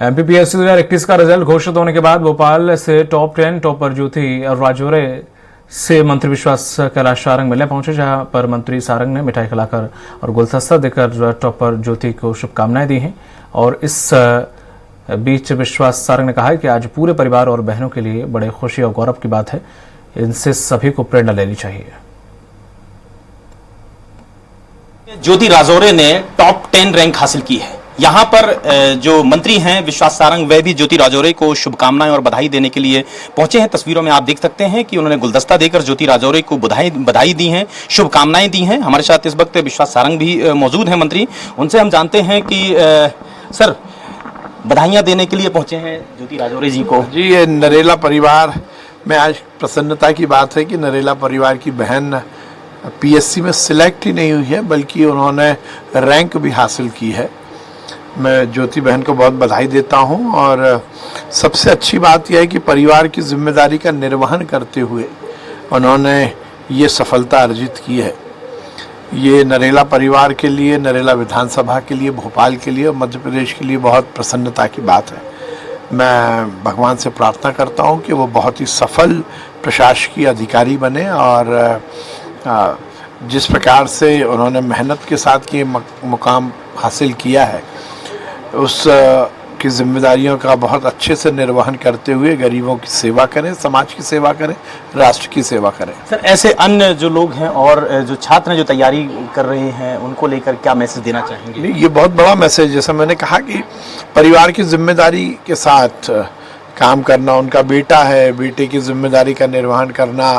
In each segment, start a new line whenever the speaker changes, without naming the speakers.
MPPSC 2021 का result घोषित होने के बाद भोपाल से टॉप 10 टॉपर ज्योति राजौरे से मंत्री विश्वास कैलाश सारंग मिलने पहुंचे, जहां पर मंत्री सारंग ने मिठाई खिलाकर और गुलदस्ता देकर टॉपर ज्योति को शुभकामनाएं दी हैं। और इस बीच विश्वास सारंग ने कहा है कि आज पूरे परिवार और बहनों के लिए बड़े खुशी और गौरव की बात है, इनसे सभी को प्रेरणा लेनी चाहिए।
ज्योति राजौरे ने टॉप 10 रैंक हासिल की है। यहाँ पर जो मंत्री हैं विश्वास सारंग, वह भी ज्योति राजौरे को शुभकामनाएं और बधाई देने के लिए पहुंचे हैं। तस्वीरों में आप देख सकते हैं कि उन्होंने गुलदस्ता देकर ज्योति राजौरे को बधाई दी हैं, शुभकामनाएं दी हैं। हमारे साथ इस वक्त विश्वास सारंग भी मौजूद हैं मंत्री, उनसे हम जानते हैं कि सर, बधाइयाँ देने के लिए पहुंचे हैं ज्योति राजौरे जी को।
जी, ये नरेला परिवार में आज प्रसन्नता की बात है कि नरेला परिवार की बहन पीएससी में सिलेक्ट ही नहीं हुई है, बल्कि उन्होंने रैंक भी हासिल की है। मैं ज्योति बहन को बहुत बधाई देता हूं और सबसे अच्छी बात यह है कि परिवार की जिम्मेदारी का निर्वहन करते हुए उन्होंने ये सफलता अर्जित की है। ये नरेला परिवार के लिए, नरेला विधानसभा के लिए, भोपाल के लिए और मध्य प्रदेश के लिए बहुत प्रसन्नता की बात है। मैं भगवान से प्रार्थना करता हूं कि वो बहुत ही सफल प्रशासकीय अधिकारी बने और जिस प्रकार से उन्होंने मेहनत के साथ ये मुकाम हासिल किया है, उस की जिम्मेदारियों का बहुत अच्छे से निर्वहन करते हुए गरीबों की सेवा करें, समाज की सेवा करें, राष्ट्र की सेवा करें।
सर, ऐसे अन्य जो लोग हैं और जो छात्र हैं जो तैयारी कर रहे हैं, उनको लेकर क्या मैसेज देना चाहेंगे?
नहीं, ये बहुत बड़ा मैसेज, जैसा मैंने कहा कि परिवार की जिम्मेदारी के साथ काम करना, उनका बेटा है, बेटे की जिम्मेदारी का निर्वहन करना,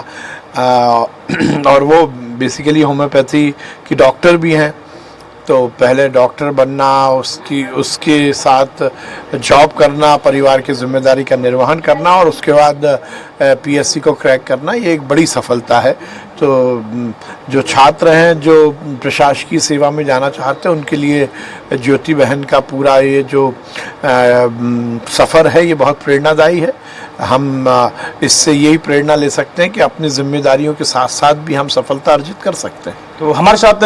और वो बेसिकली होम्योपैथी की डॉक्टर भी हैं, तो पहले डॉक्टर बनना, उसके साथ जॉब करना, परिवार की जिम्मेदारी का निर्वहन करना और उसके बाद पीएससी को क्रैक करना, ये एक बड़ी सफलता है। तो जो छात्र हैं जो प्रशासकीय सेवा में जाना चाहते हैं, उनके लिए ज्योति बहन का पूरा ये जो सफ़र है, ये बहुत प्रेरणादायी है। हम इससे यही प्रेरणा ले सकते हैं कि अपनी जिम्मेदारियों के साथ साथ भी हम सफलता अर्जित कर सकते हैं।
तो हमारे साथ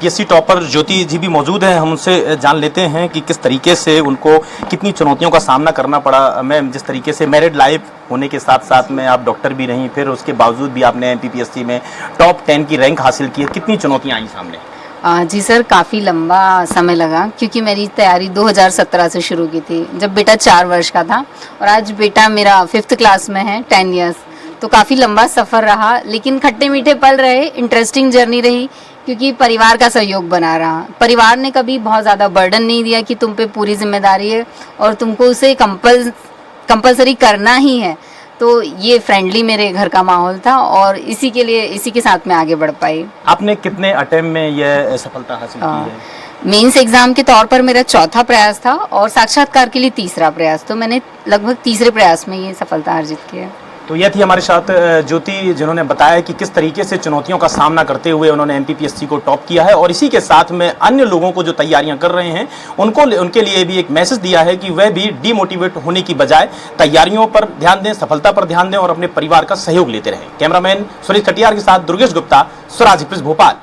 पीएससी टॉपर ज्योति जी भी मौजूद हैं, हम उनसे जान लेते हैं कि किस तरीके से उनको कितनी चुनौतियों का सामना करना पड़ा। मैं जिस तरीके से मैरिड लाइफ होने के साथ साथ में आप डॉक्टर भी रहीं, फिर उसके बावजूद भी आपने एमपीपीएससी में टॉप 10 की रैंक हासिल की है, कितनी चुनौतियाँ आई सामने?
जी सर, काफ़ी लंबा समय लगा, क्योंकि मेरी तैयारी 2017 से शुरू की थी, जब बेटा 4 वर्ष का था, और आज बेटा मेरा 5th क्लास में है, 10 इयर्स। तो काफ़ी लंबा सफ़र रहा, लेकिन खट्टे मीठे पल रहे, इंटरेस्टिंग जर्नी रही, क्योंकि परिवार का सहयोग बना रहा। परिवार ने कभी बहुत ज़्यादा बर्डन नहीं दिया कि तुम पे पूरी जिम्मेदारी है और तुमको उसे कंपलसरी करना ही है। तो ये फ्रेंडली मेरे घर का माहौल था और इसी के साथ मैं आगे बढ़ पाई।
आपने कितने अटेम्प्ट में यह सफलता हासिल की है?
मेंस एग्जाम के तौर पर मेरा 4था प्रयास था और साक्षात्कार के लिए 3रा प्रयास, तो मैंने लगभग 3रे प्रयास में ये सफलता अर्जित की है।
तो यह थी हमारे साथ ज्योति, जिन्होंने बताया कि किस तरीके से चुनौतियों का सामना करते हुए उन्होंने एमपीपीएससी को टॉप किया है, और इसी के साथ में अन्य लोगों को जो तैयारियां कर रहे हैं उनके लिए भी एक मैसेज दिया है कि वह भी डीमोटिवेट होने की बजाय तैयारियों पर ध्यान दें, सफलता पर ध्यान दें और अपने परिवार का सहयोग लेते रहें। कैमरामैन सुरेश कटियार के साथ दुर्गेश गुप्ता, स्वराज एक्सप्रेस भोपाल।